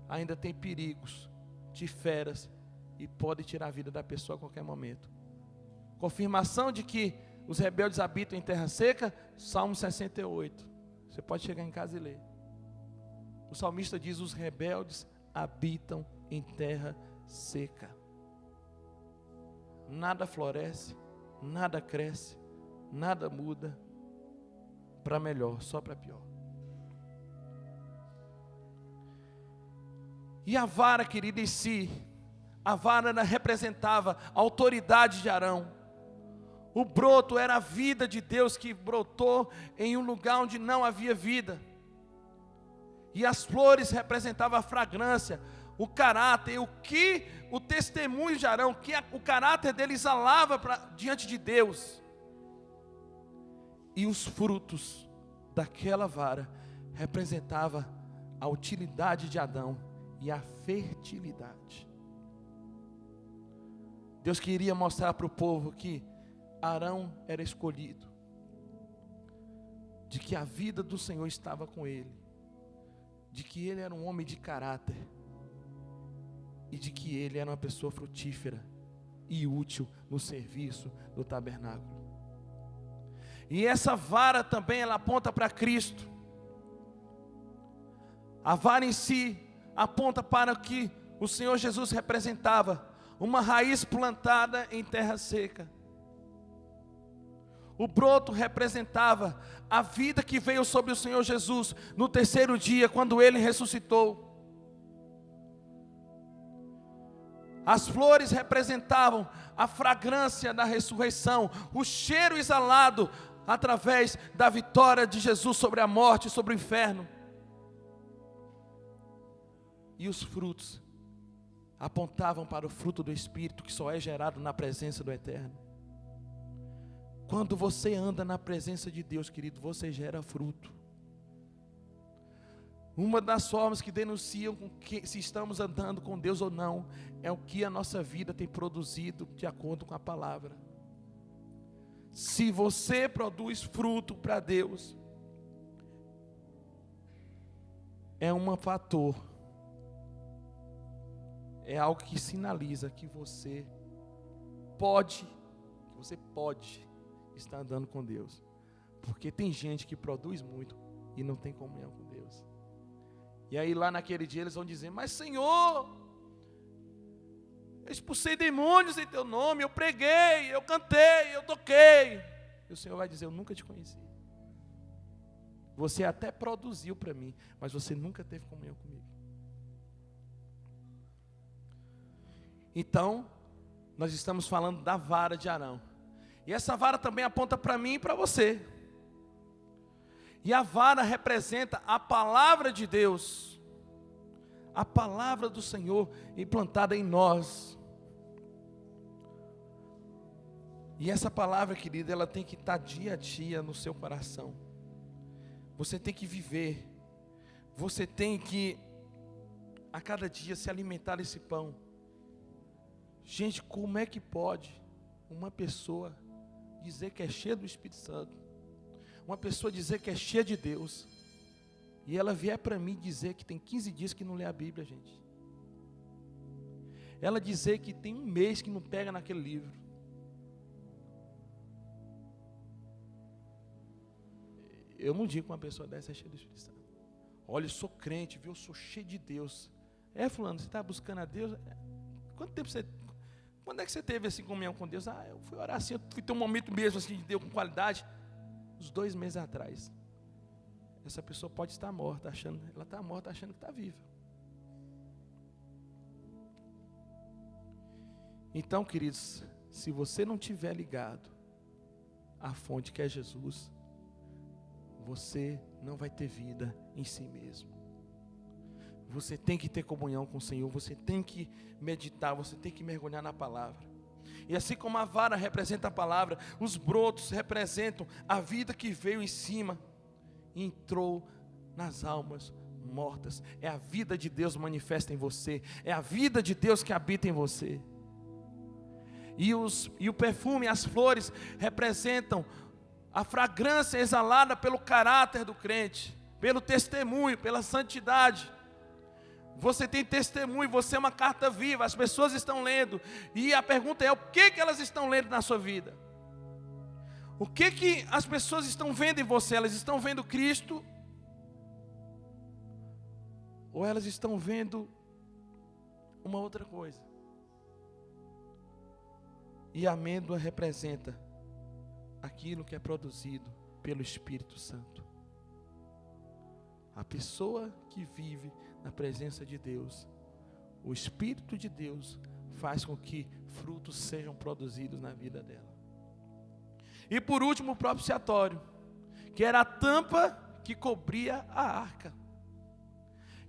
ainda tem perigos de feras e pode tirar a vida da pessoa a qualquer momento. Confirmação de que os rebeldes habitam em terra seca, Salmo 68. Você pode chegar em casa e ler. O salmista diz: os rebeldes habitam em terra seca. Nada floresce, nada cresce, nada muda para melhor, só para pior. E a vara, querida, em si, a vara representava a autoridade de Arão. O broto era a vida de Deus que brotou em um lugar onde não havia vida. E as flores representavam a fragrância, o caráter, o testemunho de Arão, que o caráter dele exalava diante de Deus. E os frutos daquela vara representavam a utilidade de Adão e a fertilidade. Deus queria mostrar para o povo que Arão era escolhido, de que a vida do Senhor estava com ele, de que ele era um homem de caráter, e de que ele era uma pessoa frutífera e útil no serviço do tabernáculo. E essa vara também, ela aponta para Cristo. A vara em si aponta para o que o Senhor Jesus representava, uma raiz plantada em terra seca. O broto representava a vida que veio sobre o Senhor Jesus no terceiro dia, quando Ele ressuscitou. As flores representavam a fragrância da ressurreição, o cheiro exalado, através da vitória de Jesus sobre a morte, sobre o inferno. E os frutos apontavam para o fruto do Espírito, que só é gerado na presença do Eterno. Quando você anda na presença de Deus, querido, você gera fruto. Uma das formas que denunciam se estamos andando com Deus ou não, é o que a nossa vida tem produzido de acordo com a palavra. Se você produz fruto para Deus, é um fator, é algo que sinaliza que você pode estar andando com Deus. Porque tem gente que produz muito e não tem comunhão com Deus. E aí lá naquele dia eles vão dizer: mas Senhor, eu expulsei demônios em teu nome, eu preguei, eu cantei, eu toquei. E o Senhor vai dizer: eu nunca te conheci. Você até produziu para mim, mas você nunca teve comunhão comigo. Então, nós estamos falando da vara de Arão. E essa vara também aponta para mim e para você. E a vara representa a palavra de Deus, a palavra do Senhor implantada em nós. E essa palavra, querida, ela tem que estar dia a dia no seu coração. Você tem que viver, você tem que a cada dia se alimentar desse pão. Gente, como é que pode uma pessoa dizer que é cheia do Espírito Santo, uma pessoa dizer que é cheia de Deus, e ela vier para mim dizer que tem 15 dias que não lê a Bíblia, gente? Ela dizer que tem um mês que não pega naquele livro. Eu não digo que uma pessoa dessa é cheia do Espírito Santo. Olha, eu sou crente, viu? Eu sou cheio de Deus. Fulano, você está buscando a Deus? Quando é que você teve assim comunhão com Deus? Eu fui orar assim, eu fui ter um momento mesmo assim de Deus com qualidade. Uns 2 meses atrás. Essa pessoa pode estar morta, ela está morta achando que está viva. Então, queridos, se você não estiver ligado à fonte que é Jesus, você não vai ter vida em si mesmo. Você tem que ter comunhão com o Senhor, você tem que meditar, você tem que mergulhar na palavra. E assim como a vara representa a palavra, os brotos representam a vida que veio em cima e entrou nas almas mortas. É a vida de Deus manifesta em você, é a vida de Deus que habita em você. E o perfume, as flores representam a fragrância exalada pelo caráter do crente, pelo testemunho, pela santidade. Você tem testemunho, você é uma carta viva, as pessoas estão lendo, e a pergunta é: o que elas estão lendo na sua vida? O que as pessoas estão vendo em você? Elas estão vendo Cristo? Ou elas estão vendo uma outra coisa? E a amêndoa representa aquilo que é produzido pelo Espírito Santo. A pessoa que vive na presença de Deus, o Espírito de Deus faz com que frutos sejam produzidos na vida dela. E por último, o propiciatório, que era a tampa que cobria a arca.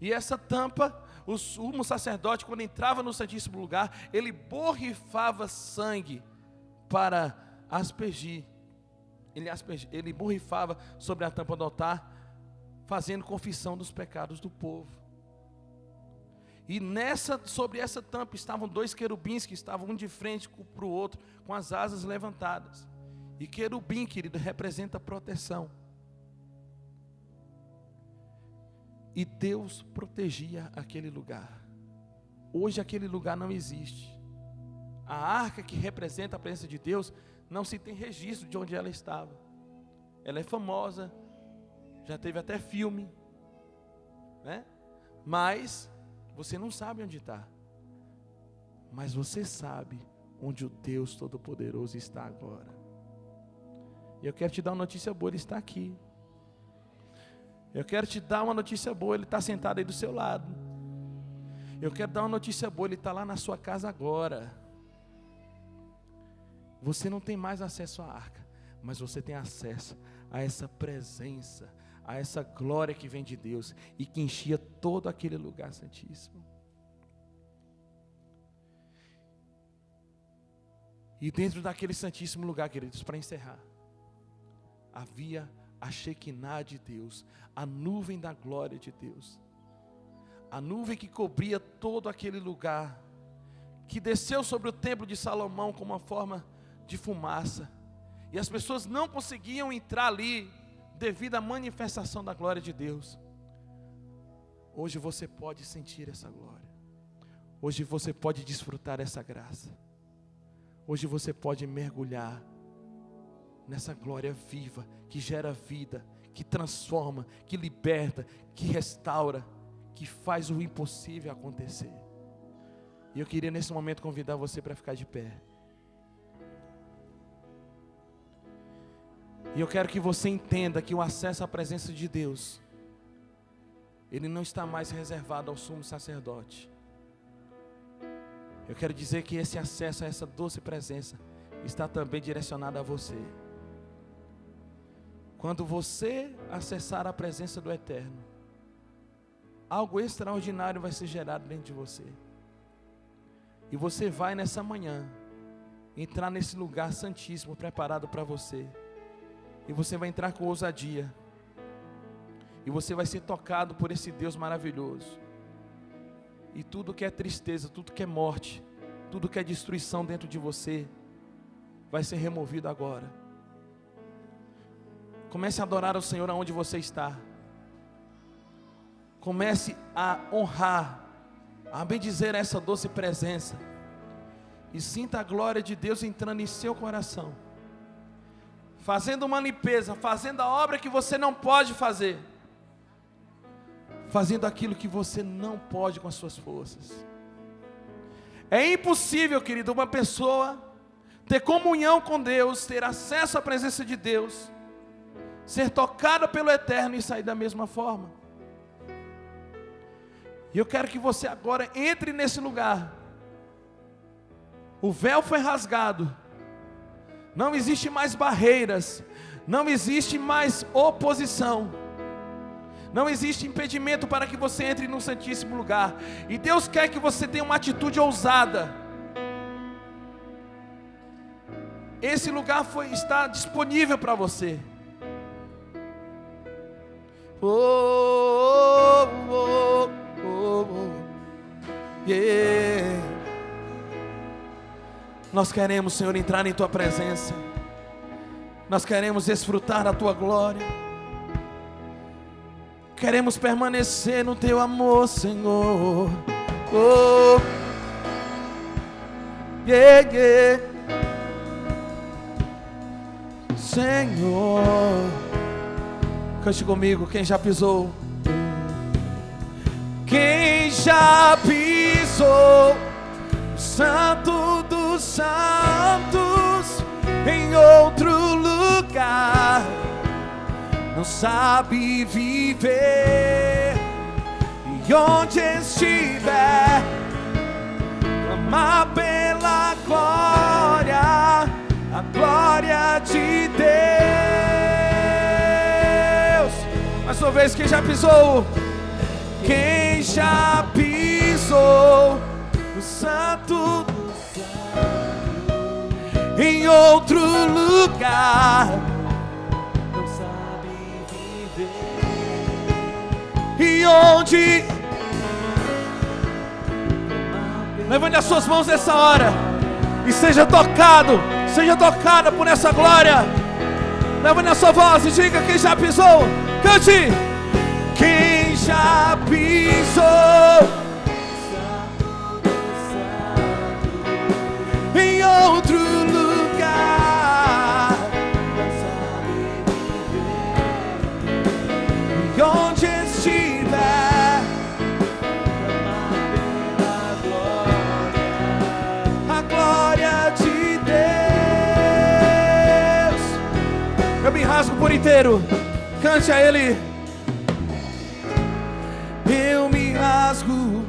E essa tampa, o sumo sacerdote, quando entrava no Santíssimo Lugar, ele borrifava sangue para aspergir. Ele borrifava sobre a tampa do altar, fazendo confissão dos pecados do povo. E sobre essa tampa estavam 2 querubins que estavam um de frente para o outro, com as asas levantadas. E querubim, querido, representa proteção. E Deus protegia aquele lugar. Hoje aquele lugar não existe. A arca que representa a presença de Deus, não se tem registro de onde ela estava. Ela é famosa, já teve até filme, né? Mas você não sabe onde está. Mas você sabe onde o Deus Todo-Poderoso está agora. E eu quero te dar uma notícia boa, Ele está aqui. Eu quero te dar uma notícia boa, Ele está sentado aí do seu lado. Eu quero dar uma notícia boa, Ele está lá na sua casa agora. Você não tem mais acesso à arca, mas você tem acesso a essa presença, a essa glória que vem de Deus e que enchia todo aquele lugar santíssimo. E dentro daquele santíssimo lugar, queridos, para encerrar, havia a Shekinah de Deus, a nuvem da glória de Deus, a nuvem que cobria todo aquele lugar, que desceu sobre o templo de Salomão como uma forma de fumaça, e as pessoas não conseguiam entrar ali, devido à manifestação da glória de Deus. Hoje você pode sentir essa glória, hoje você pode desfrutar essa graça, hoje você pode mergulhar nessa glória viva, que gera vida, que transforma, que liberta, que restaura, que faz o impossível acontecer. E eu queria nesse momento convidar você para ficar de pé. E eu quero que você entenda que o acesso à presença de Deus, ele não está mais reservado ao sumo sacerdote. Eu quero dizer que esse acesso a essa doce presença está também direcionado a você. Quando você acessar a presença do Eterno, algo extraordinário vai ser gerado dentro de você. E você vai nessa manhã entrar nesse lugar santíssimo preparado para você. E você vai entrar com ousadia. E você vai ser tocado por esse Deus maravilhoso. E tudo que é tristeza, tudo que é morte, tudo que é destruição dentro de você, vai ser removido agora. Comece a adorar ao Senhor aonde você está. Comece a honrar, a bendizer essa doce presença. E sinta a glória de Deus entrando em seu coração, fazendo uma limpeza, fazendo a obra que você não pode fazer, fazendo aquilo que você não pode com as suas forças. É impossível, querido, uma pessoa ter comunhão com Deus, ter acesso à presença de Deus, ser tocada pelo Eterno e sair da mesma forma. E eu quero que você agora entre nesse lugar. O véu foi rasgado. Não existe mais barreiras. Não existe mais oposição. Não existe impedimento para que você entre no Santíssimo Lugar. E Deus quer que você tenha uma atitude ousada. Esse lugar está disponível para você. Oh, oh, oh, oh, yeah. Nós queremos, Senhor, entrar em Tua presença. Nós queremos desfrutar da Tua glória. Queremos permanecer no Teu amor, Senhor. Oh, yeah, yeah. Senhor, cante comigo, quem já pisou? Quem já pisou o Santo dos Santos em outro lugar, não sabe viver, e onde estiver, clama pela glória, a glória de Deus. Mais uma vez, quem já pisou? Quem já pisou no Santo em outro lugar, não sabe viver. E onde? Levante as suas mãos nessa hora e seja tocada por essa glória. Levante a sua voz e diga: quem já pisou? Cante! Quem já pisou em outro lugar, e onde estiver, a glória de Deus. Eu me rasgo por inteiro. Cante a Ele. Eu me rasgo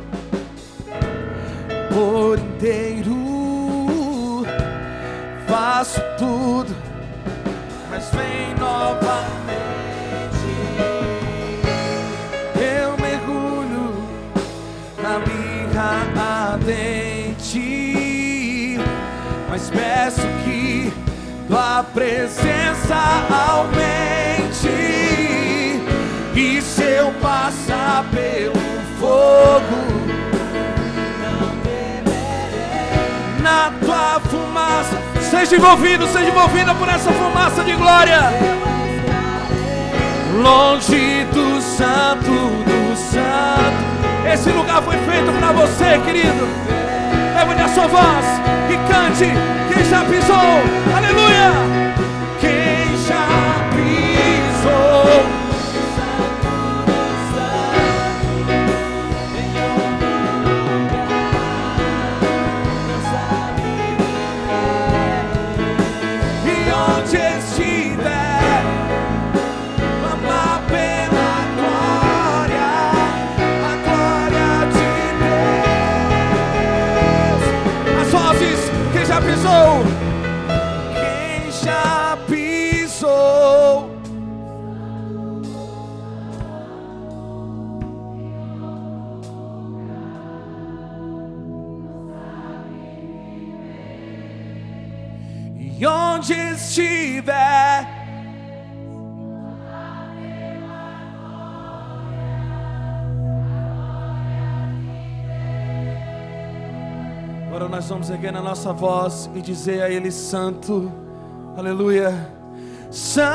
por inteiro, faço tudo mas vem novamente. Eu mergulho na mirra ardente, mas peço que tua presença aumente. E se eu passar pelo fogo, não temerei. Na tua fumaça, seja envolvida por essa fumaça de glória. Longe do santo do santo. Esse lugar foi feito para você, querido. Levante a sua voz e cante. Quem já pisou, aleluia. Quem já pisou. Pisou, quem já pisou. E onde estiver, agora nós vamos erguer na nossa voz e dizer a Ele: Santo, aleluia, Santo,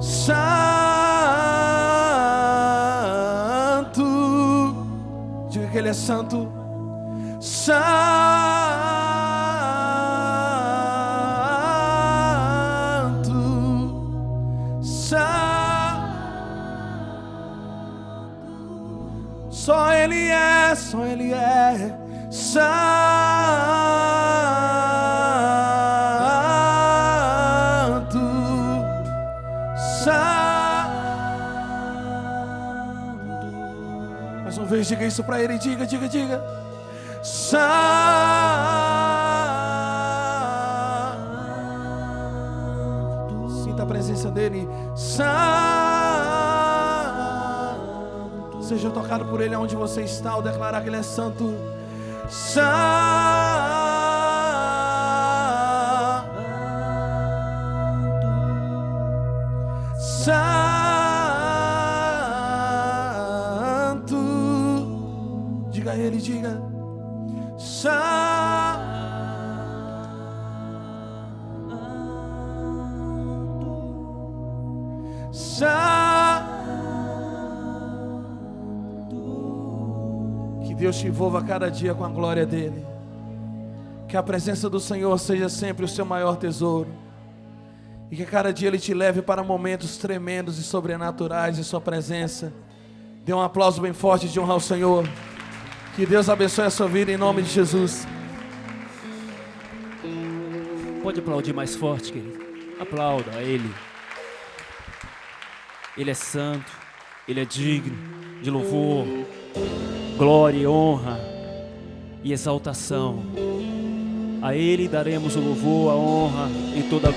Santo, diga que Ele é santo, Santo, Santo. Só Ele é santo, santo. Mais uma vez, diga isso para Ele, diga. Santo, sinta a presença dEle, santo. Seja tocado por Ele onde você está, ao declarar que Ele é santo. Santo, santo. Diga a Ele, diga. Santo, santo. Que Deus te envolva cada dia com a glória dEle. Que a presença do Senhor seja sempre o seu maior tesouro. E que cada dia Ele te leve para momentos tremendos e sobrenaturais em sua presença. Dê um aplauso bem forte de honrar o Senhor. Que Deus abençoe a sua vida em nome de Jesus. Pode aplaudir mais forte, querido. Aplauda a Ele. Ele é santo. Ele é digno de louvor, glória, honra e exaltação. A Ele daremos o louvor, a honra e toda a glória.